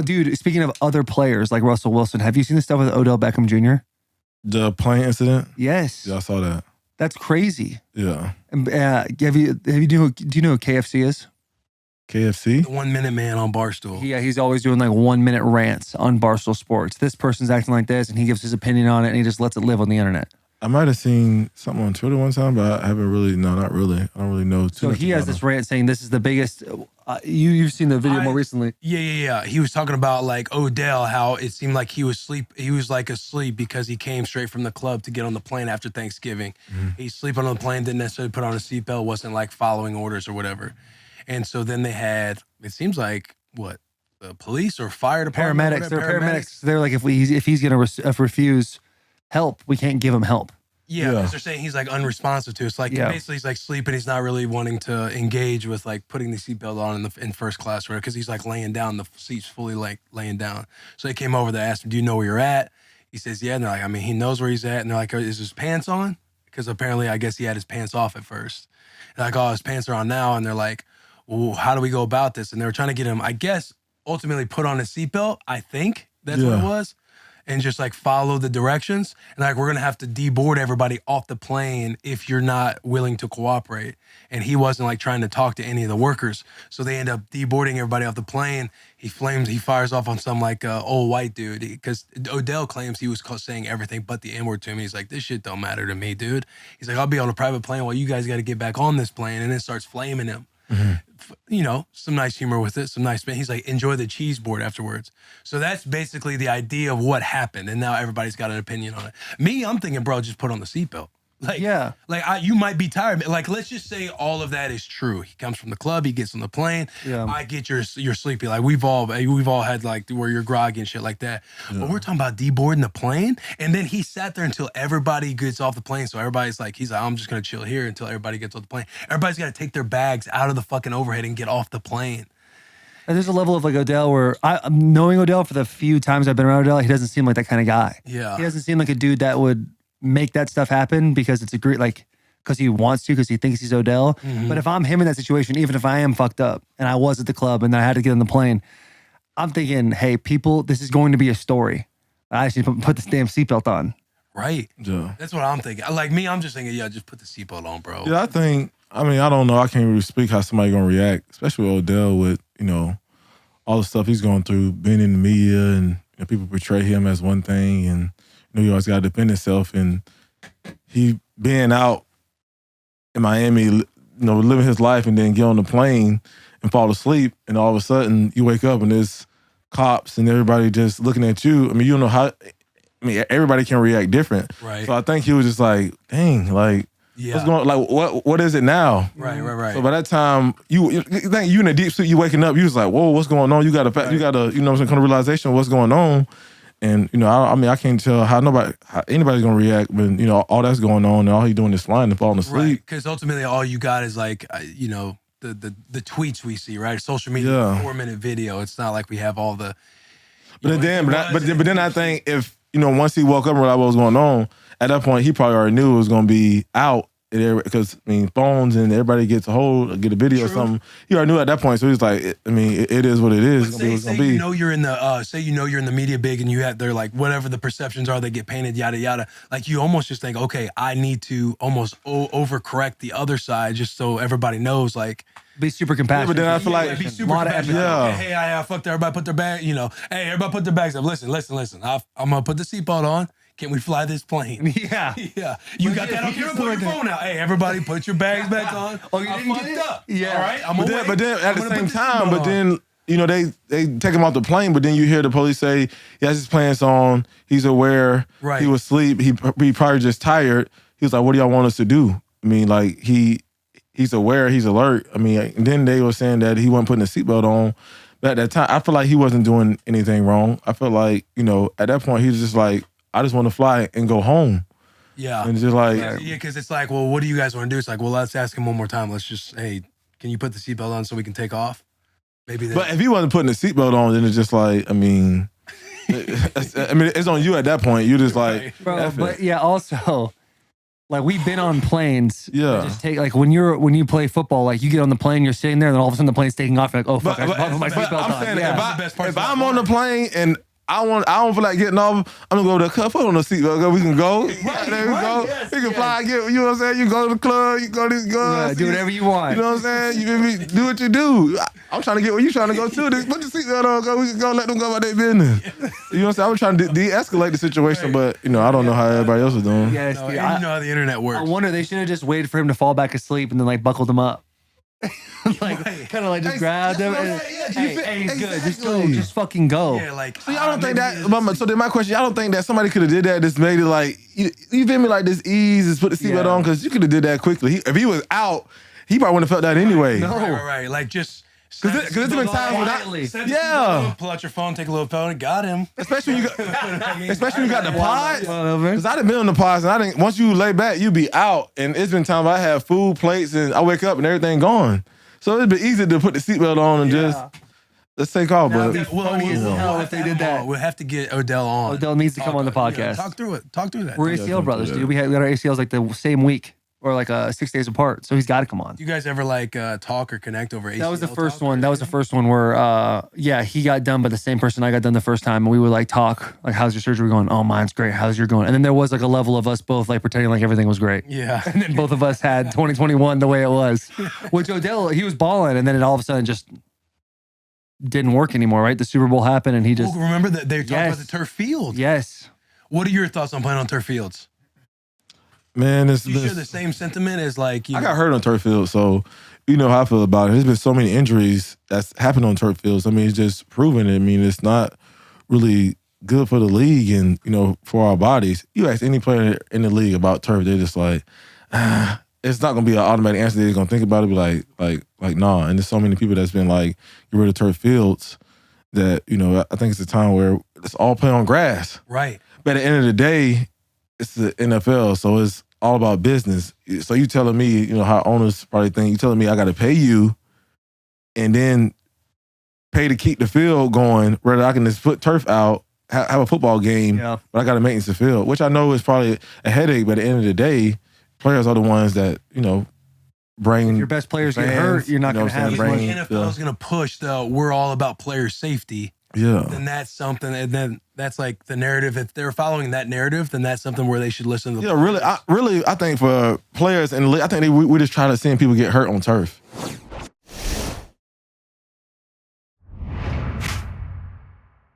Dude, speaking of other players like Russell Wilson, have you seen the stuff with Odell Beckham Jr.? The plane incident? Yes. Yeah, I saw that. That's crazy. Yeah. Do you know who KFC is? KFC? The 1 minute man on Barstool. Yeah, he's always doing like 1 minute rants on Barstool Sports. This person's acting like this, and he gives his opinion on it, and he just lets it live on the internet. I might have seen something on Twitter one time, but I haven't really. No, not really. I don't really know too So much he has about this him. rant saying this is the biggest. You've seen the video more recently. Yeah. He was talking about like Odell, how it seemed like he was asleep because he came straight from the club to get on the plane after Thanksgiving. He's sleeping on the plane, didn't necessarily put on a seatbelt, wasn't like following orders or whatever. And so then they had, it seems like the police or fire department. Paramedics. They're paramedics. They're like, if he's gonna refuse help, we can't give him help. Yeah, because they're saying he's like unresponsive to it. It's like basically he's like sleeping. He's not really wanting to engage with like putting the seatbelt on in first class, right? Because he's like laying down. The seat's fully like laying down. So they came over. They asked him, "Do you know where you're at?" He says, "Yeah." And they're like, "I mean, he knows where he's at." And they're like, "Is his pants on?" Because apparently, I guess he had his pants off at first. And like, "Oh, his pants are on now." And they're like, "Well, how do we go about this?" And they were trying to get him, I guess, ultimately put on a seatbelt. I think that's what it was. And just like follow the directions. And like, we're going to have to deboard everybody off the plane if you're not willing to cooperate. And he wasn't like trying to talk to any of the workers. So they end up deboarding everybody off the plane. He fires off on some like old white dude. Because Odell claims he was saying everything but the N-word to him. He's like, this shit don't matter to me, dude. He's like, I'll be on a private plane while you guys got to get back on this plane. And then starts flaming him. You know, some nice humor with it, some nice. He's like, enjoy the cheese board afterwards. So that's basically the idea of what happened, and now everybody's got an opinion on it. Me, I'm thinking, bro, just put on the seatbelt. Like, you might be tired. Like, let's just say all of that is true. He comes from the club, he gets on the plane. Yeah. I get you're sleepy. Like we've all had like where you're groggy and shit like that. Yeah. But we're talking about deboarding the plane, and then he sat there until everybody gets off the plane. So everybody's like, he's like, I'm just gonna chill here until everybody gets off the plane. Everybody's got to take their bags out of the fucking overhead and get off the plane. And there's a level of like Odell where knowing Odell for the few times I've been around Odell, he doesn't seem like that kind of guy. Yeah, he doesn't seem like a dude that would make that stuff happen because it's a great, like, because he wants to, because he thinks he's Odell. Mm-hmm. But if I'm him in that situation, even if I am fucked up and I was at the club and I had to get on the plane, I'm thinking, hey, people, this is going to be a story. I should put this damn seatbelt on. Right. Yeah. That's what I'm thinking. Like me, I'm just thinking, just put the seatbelt on, bro. Yeah, I don't know. I can't really speak how somebody gonna react, especially with Odell with, all the stuff he's going through, being in the media and people portray him as one thing and he always got to defend himself, and he being out in Miami, living his life, and then get on the plane and fall asleep, and all of a sudden you wake up and there's cops and everybody just looking at you. I mean, you don't know how. I mean, everybody can react different. Right. So I think he was just like, dang, like. Yeah. What's going? Like, what is it now? Right. So by that time, you think you in a deep sleep, you waking up, you was like, whoa, what's going on? You got a, some kind of realization of what's going on. And, I can't tell how anybody's going to react when, all that's going on and all he's doing is flying and falling asleep. Right, because ultimately all you got is like, the tweets we see, right? Social media, 4-minute video. It's not like we have all the... But then I think if, once he woke up and realized what was going on, at that point, he probably already knew it was going to be out. Because, phones and everybody get a video or something. He already knew at that point. So he's like, it is what it is. It's going to be. You're in the media big and you have, they're like, whatever the perceptions are, they get painted, yada, yada. Like you almost just think, okay, I need to almost overcorrect the other side just so everybody knows, like. Be super compassionate. But then I feel like be super compassionate. Okay, hey, I fucked everybody, put their bag, hey, everybody put their bags up. Listen. I'm going to put the seatbelt on. Can we fly this plane? Yeah. You got that on camera? Put your phone out. Hey, everybody put your bags back on. Oh, you didn't get up. Yeah. All right. But then at the same time, they take him off the plane, but then you hear the police say, he has his pants on, he's aware, he was asleep, he probably just tired. He was like, what do y'all want us to do? I mean, like, he's aware, he's alert. I mean, and then they were saying that he wasn't putting a seatbelt on. But at that time, I feel like he wasn't doing anything wrong. I feel like, at that point, he was just like, I just want to fly and go home. Yeah. And just like... Yeah, because it's like, well, what do you guys want to do? It's like, well, let's ask him one more time. Let's just, hey, can you put the seatbelt on so we can take off? Maybe. But if he wasn't putting the seatbelt on, then it's just like, it's on you at that point. You just like... Bro, but yeah, also, Like we've been on planes. Yeah. Just take like when you play football, like you get on the plane, you're sitting there, and then all of a sudden the plane's taking off. You're like, oh fuck, I should put my seatbelt on. I'm saying Yeah. if I'm on the plane and I don't feel like getting off, I'm gonna go to the club, put on the seatbelt, we can go. Right, there we go. Yes, we can fly, you know what I'm saying? You go to the club, you go to the club. Do whatever you want. You know what I'm saying? You feel me? Do what you do. I'm trying to get where you trying to go to. Put the seatbelt on, go. We can go let them go about their business. You know what I'm saying? I was trying to de-escalate the situation, but you know, I don't know how everybody else was doing. Yes, No, dude, you know how the internet works. I wonder they should have just waited for him to fall back asleep and then like buckled him up. Like kind of like just grabbed him and hey, he's good. Just go, just fucking go. Yeah, like So y'all don't think that? So then my question, y'all don't think that somebody could have did that? Just made it like you feel me? Like this ease, just put the seatbelt on because you could have did that quickly. If he was out, he probably wouldn't have felt that anyway. No. Right. Like just. Because there's been times when pull out your phone, take a little phone, got him. Especially when you got the pod. Well, Because I done been on the pods and I didn't. Once you lay back, you be out. And it's been times I have food plates and I wake up and everything gone. So it's been easy to put the seatbelt on and just let's take off. That'd But be funny as hell if they did that. We'll have to get Odell on. Odell needs to come on the podcast. Yeah, talk through it. Talk through that. We're ACL brothers, dude. We got our ACLs like the same week or like 6 days apart. So he's got to come on. Do you guys ever like talk or connect over ACL? That was the first one. That was the first one where, he got done by the same person I got done the first time. And we would like talk, like, how's your surgery going? Oh, mine's great. How's your going? And then there was like a level of us both like pretending like everything was great. Yeah. And then both of us had 2021 the way it was, which Odell, he was balling. And then it all of a sudden just didn't work anymore, right? The Super Bowl happened and he just. Well, remember that they talked about the turf field. Yes. What are your thoughts on playing on turf fields? man, You share the same sentiment as like I got hurt on turf field, so you know how I feel about it. There's been so many injuries that's happened on turf fields. I mean, it's just proven it. I mean, it's not really good for the league and, you know, for our bodies. You ask any player in the league about turf, they're just like, it's not gonna be an automatic answer. They're gonna think about it, be like, nah. And there's so many people that's been like, get rid of turf fields that, you know, I think it's a time where it's all play on grass. Right. But at the end of the day, it's the NFL, so it's all about business. So you telling me, you know, how owners probably think, you telling me I got to pay you and then pay to keep the field going, rather I can just put turf out, have a football game, but I got to maintenance the field, which I know is probably a headache, but at the end of the day, players are the ones that, you know, bring if your best players get hurt, you're not going to have it. The NFL is going to push the we're all about player safety. Yeah. Then that's something, and then that's like the narrative. If they're following that narrative, then that's something where they should listen to the players. I think for players, and I think we just try to see people get hurt on turf.